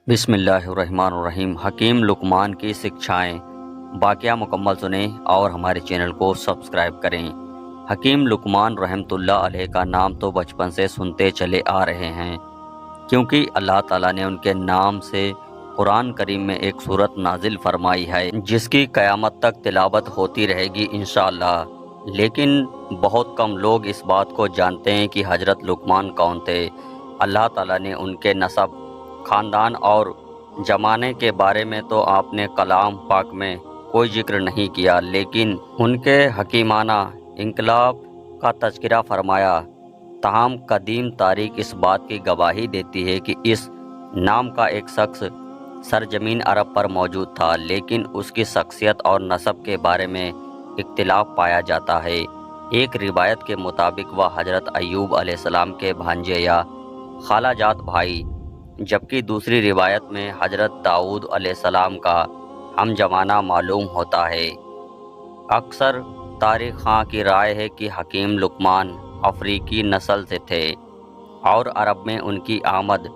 بسم اللہ الرحمن الرحیم۔ حکیم لقمان کی شکشائیں واقعہ مکمل سنیں اور ہمارے چینل کو سبسکرائب کریں۔ حکیم لقمان رحمۃ اللہ علیہ کا نام تو بچپن سے سنتے چلے آ رہے ہیں، کیونکہ اللہ تعالیٰ نے ان کے نام سے قرآن کریم میں ایک سورت نازل فرمائی ہے جس کی قیامت تک تلاوت ہوتی رہے گی انشاءاللہ۔ لیکن بہت کم لوگ اس بات کو جانتے ہیں کہ حضرت لقمان کون تھے۔ اللہ تعالیٰ نے ان کے نسب، خاندان اور زمانے کے بارے میں تو آپ نے کلام پاک میں کوئی ذکر نہیں کیا، لیکن ان کے حکیمانہ انقلاب کا تذکرہ فرمایا۔ تاہم قدیم تاریخ اس بات کی گواہی دیتی ہے کہ اس نام کا ایک شخص سرزمین عرب پر موجود تھا، لیکن اس کی شخصیت اور نسب کے بارے میں اختلاف پایا جاتا ہے۔ ایک روایت کے مطابق وہ حضرت ایوب علیہ السلام کے بھانجے یا خالہ جات بھائی، جبکہ دوسری روایت میں حضرت داؤد علیہ السلام کا ہم زمانہ معلوم ہوتا ہے۔ اکثر تاریخ خواں کی رائے ہے کہ حکیم لقمان افریقی نسل سے تھے اور عرب میں ان کی آمد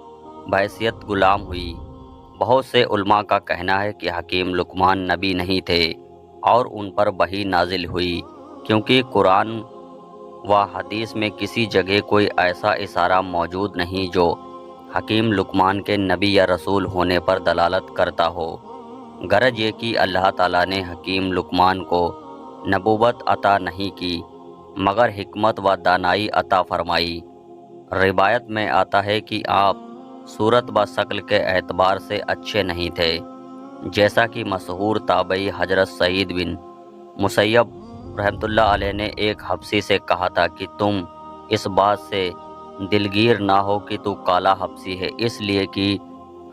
بحیثیت غلام ہوئی۔ بہت سے علماء کا کہنا ہے کہ حکیم لقمان نبی نہیں تھے اور ان پر وحی نازل ہوئی، کیونکہ قرآن و حدیث میں کسی جگہ کوئی ایسا اشارہ موجود نہیں جو حکیم لقمان کے نبی یا رسول ہونے پر دلالت کرتا ہو۔ غرض یہ کہ اللہ تعالیٰ نے حکیم لقمان کو نبوت عطا نہیں کی، مگر حکمت و دانائی عطا فرمائی۔ روایت میں آتا ہے کہ آپ صورت و شکل کے اعتبار سے اچھے نہیں تھے، جیسا کہ مشہور تابعی حضرت سعید بن مسیب رحمۃ اللہ علیہ نے ایک حبشی سے کہا تھا کہ تم اس بات سے دلگیر نہ ہو کہ تو کالا حبشی ہے، اس لیے کہ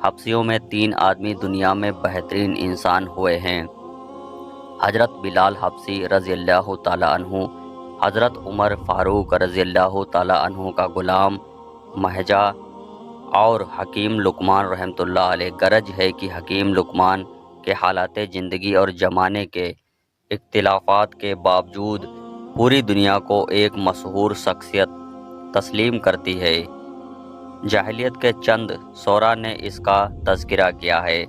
حبشیوں میں 3 آدمی دنیا میں بہترین انسان ہوئے ہیں: حضرت بلال حبشی رضی اللہ تعالی عنہ، حضرت عمر فاروق رضی اللہ تعالی عنہ کا غلام مہجا، اور حکیم لقمان رحمۃ اللہ علیہ۔ غرض ہے کہ حکیم لقمان کے حالات زندگی اور زمانے کے اختلافات کے باوجود پوری دنیا کو ایک مشہور شخصیت تسلیم کرتی ہے۔ جاہلیت کے چند شعراء نے اس کا تذکرہ کیا ہے۔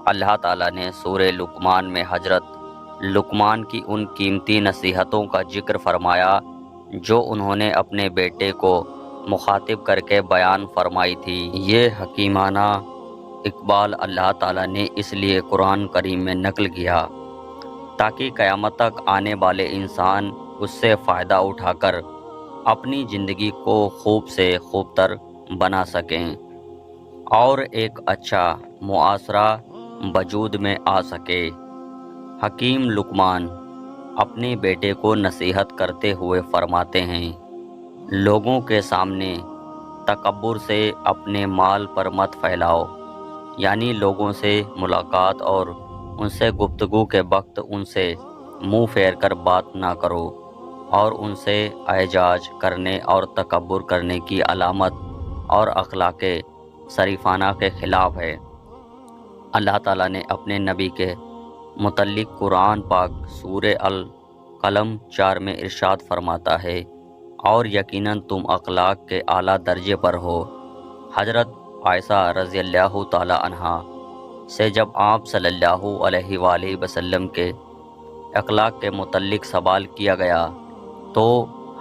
اللہ تعالیٰ نے سورہ لقمان میں حضرت لقمان کی ان قیمتی نصیحتوں کا ذکر فرمایا جو انہوں نے اپنے بیٹے کو مخاطب کر کے بیان فرمائی تھی۔ یہ حکیمانہ اقبال اللہ تعالیٰ نے اس لیے قرآن کریم میں نقل کیا تاکہ قیامت تک آنے والے انسان اس سے فائدہ اٹھا کر اپنی زندگی کو خوب سے خوب تر بنا سکیں اور ایک اچھا معاشرہ وجود میں آ سکے۔ حکیم لقمان اپنے بیٹے کو نصیحت کرتے ہوئے فرماتے ہیں، لوگوں کے سامنے تکبر سے اپنے مال پر مت پھیلاؤ، یعنی لوگوں سے ملاقات اور ان سے گفتگو کے وقت ان سے منہ پھیر کر بات نہ کرو، اور ان سے اعجاز کرنے اور تکبر کرنے کی علامت اور اخلاق شریفانہ کے خلاف ہے۔ اللہ تعالیٰ نے اپنے نبی کے متعلق قرآن پاک سورہ القلم 4 میں ارشاد فرماتا ہے، اور یقیناً تم اخلاق کے اعلیٰ درجے پر ہو۔ حضرت عائشہ رضی اللہ تعالی عنہا سے جب آپ صلی اللہ علیہ وآلہ وسلم کے اخلاق کے متعلق سوال کیا گیا تو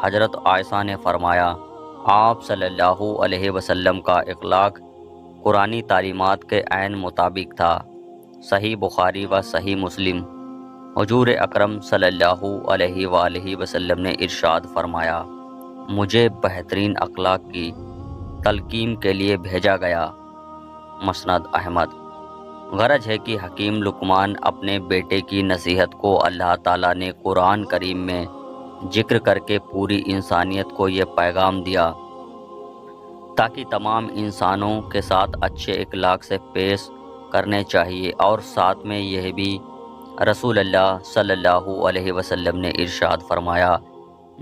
حضرت عائشہ نے فرمایا، آپ صلی اللہ علیہ وسلم کا اخلاق قرآنی تعلیمات کے عین مطابق تھا۔ صحیح بخاری و صحیح مسلم۔ حضور اکرم صلی اللہ علیہ وآلہ وسلم نے ارشاد فرمایا، مجھے بہترین اخلاق کی تلقین کے لیے بھیجا گیا۔ مسند احمد۔ غرض ہے کہ حکیم لقمان اپنے بیٹے کی نصیحت کو اللہ تعالیٰ نے قرآن کریم میں ذکر کر کے پوری انسانیت کو یہ پیغام دیا تاکہ تمام انسانوں کے ساتھ اچھے اخلاق سے پیش کرنے چاہیے، اور ساتھ میں یہ بھی رسول اللہ صلی اللہ علیہ وسلم نے ارشاد فرمایا،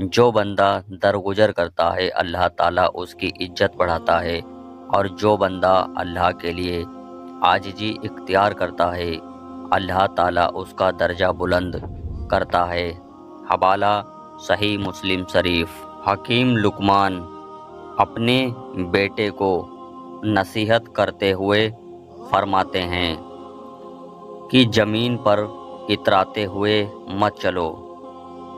جو بندہ درگزر کرتا ہے اللہ تعالیٰ اس کی عزت بڑھاتا ہے، اور جو بندہ اللہ کے لیے عاجزی اختیار کرتا ہے اللہ تعالیٰ اس کا درجہ بلند کرتا ہے۔ حوالہ صحیح مسلم شریف۔ حکیم لقمان اپنے بیٹے کو نصیحت کرتے ہوئے فرماتے ہیں کہ زمین پر اتراتے ہوئے مت چلو،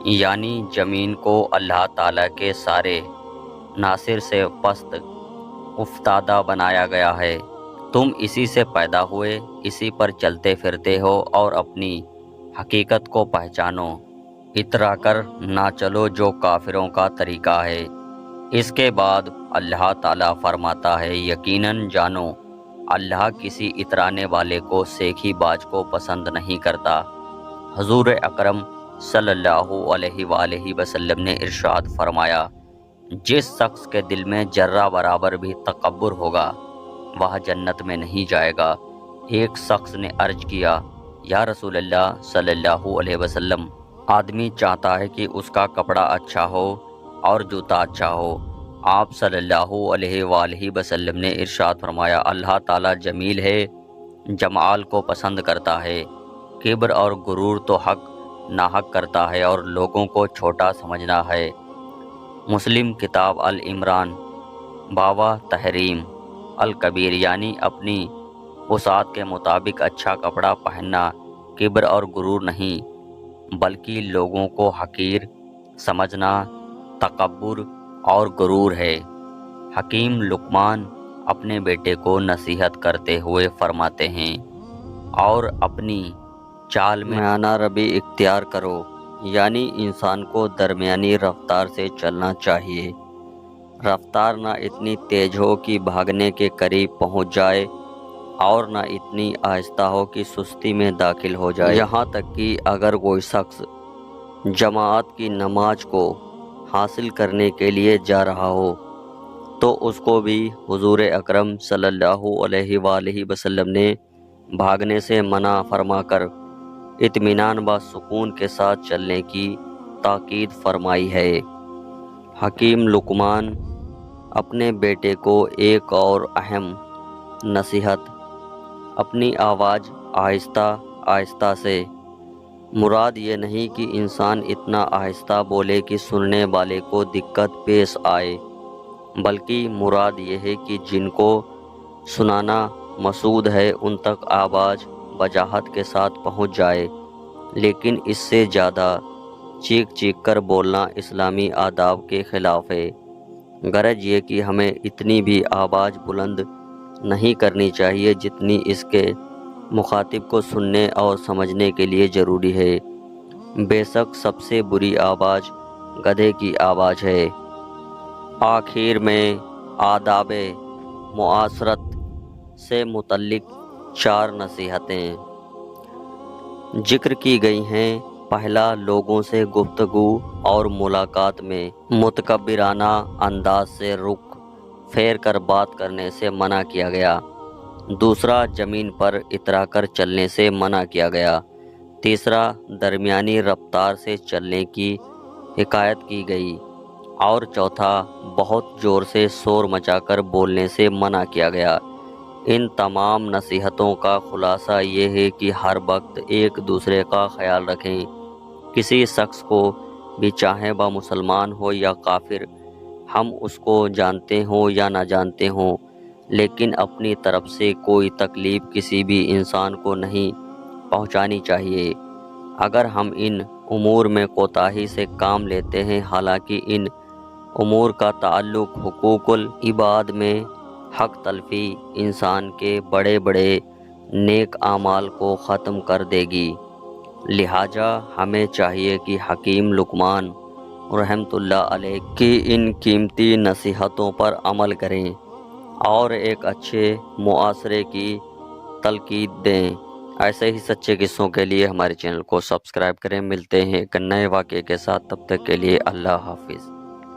یعنی زمین کو اللہ تعالیٰ کے سارے عناصر سے پست افتادہ بنایا گیا ہے۔ تم اسی سے پیدا ہوئے، اسی پر چلتے پھرتے ہو اور اپنی حقیقت کو پہچانو۔ اترا کر نہ چلو جو کافروں کا طریقہ ہے۔ اس کے بعد اللہ تعالیٰ فرماتا ہے، یقیناً جانو اللہ کسی اترانے والے کو سیکھی باز کو پسند نہیں کرتا۔ حضور اکرم صلی اللہ علیہ وآلہ وسلم نے ارشاد فرمایا، جس شخص کے دل میں ذرہ برابر بھی تکبر ہوگا وہ جنت میں نہیں جائے گا۔ ایک شخص نے عرض کیا، یا رسول اللہ صلی اللہ علیہ وسلم، آدمی چاہتا ہے کہ اس کا کپڑا اچھا ہو اور جوتا اچھا ہو۔ آپ صلی اللہ علیہ وآلہ وسلم نے ارشاد فرمایا، اللہ تعالیٰ جمیل ہے، جمال کو پسند کرتا ہے۔ کبر اور غرور تو حق ناحق کرتا ہے اور لوگوں کو چھوٹا سمجھنا ہے۔ مسلم کتاب العمران باوا تحریم الکبیر، یعنی اپنی وسعت کے مطابق اچھا کپڑا پہننا کبر اور غرور نہیں بلکہ لوگوں کو حقیر سمجھنا تکبر اور غرور ہے۔ حکیم لقمان اپنے بیٹے کو نصیحت کرتے ہوئے فرماتے ہیں، اور اپنی چال میں میانہ روی اختیار کرو، یعنی انسان کو درمیانی رفتار سے چلنا چاہیے۔ رفتار نہ اتنی تیز ہو کہ بھاگنے کے قریب پہنچ جائے اور نہ اتنی آہستہ ہو کہ سستی میں داخل ہو جائے۔ یہاں تک کہ اگر کوئی شخص جماعت کی نماز کو حاصل کرنے کے لیے جا رہا ہو تو اس کو بھی حضور اکرم صلی اللہ علیہ وآلہ وسلم نے بھاگنے سے منع فرما کر اطمینان و سکون کے ساتھ چلنے کی تاکید فرمائی ہے۔ حکیم لقمان اپنے بیٹے کو ایک اور اہم نصیحت، اپنی آواز آہستہ آہستہ سے، مراد یہ نہیں کہ انسان اتنا آہستہ بولے کہ سننے والے کو دقت پیش آئے، بلکہ مراد یہ ہے کہ جن کو سنانا مقصود ہے ان تک آواز وضاحت کے ساتھ پہنچ جائے، لیکن اس سے زیادہ چیخ چیخ کر بولنا اسلامی آداب کے خلاف ہے۔ غرض یہ کہ ہمیں اتنی بھی آواز بلند نہیں کرنی چاہیے جتنی اس کے مخاطب کو سننے اور سمجھنے کے لیے ضروری ہے۔ بے شک سب سے بری آواز گدھے کی آواز ہے۔ آخر میں آداب معاشرت سے متعلق 4 نصیحتیں ذکر کی گئی ہیں۔ پہلا، لوگوں سے گفتگو اور ملاقات میں متکبرانہ انداز سے رخ پھیر کر بات کرنے سے منع کیا گیا۔ دوسرا، زمین پر اترا کر چلنے سے منع کیا گیا۔ تیسرا، درمیانی رفتار سے چلنے کی حکایت کی گئی۔ اور چوتھا، بہت زور سے شور مچا کر بولنے سے منع کیا گیا۔ ان تمام نصیحتوں کا خلاصہ یہ ہے کہ ہر وقت ایک دوسرے کا خیال رکھیں۔ کسی شخص کو بھی، چاہے وہ مسلمان ہو یا کافر، ہم اس کو جانتے ہوں یا نہ جانتے ہوں، لیکن اپنی طرف سے کوئی تکلیف کسی بھی انسان کو نہیں پہنچانی چاہیے۔ اگر ہم ان امور میں کوتاہی سے کام لیتے ہیں، حالانکہ ان امور کا تعلق حقوق العباد میں حق تلفی انسان کے بڑے بڑے نیک اعمال کو ختم کر دے گی، لہٰذا ہمیں چاہیے کہ حکیم لقمان رحمۃ اللہ علیہ کی ان قیمتی نصیحتوں پر عمل کریں اور ایک اچھے معاشرے کی تلقین دیں۔ ایسے ہی سچے قصوں کے لیے ہمارے چینل کو سبسکرائب کریں۔ ملتے ہیں ایک نئے واقعے کے ساتھ، تب تک کے لیے اللہ حافظ۔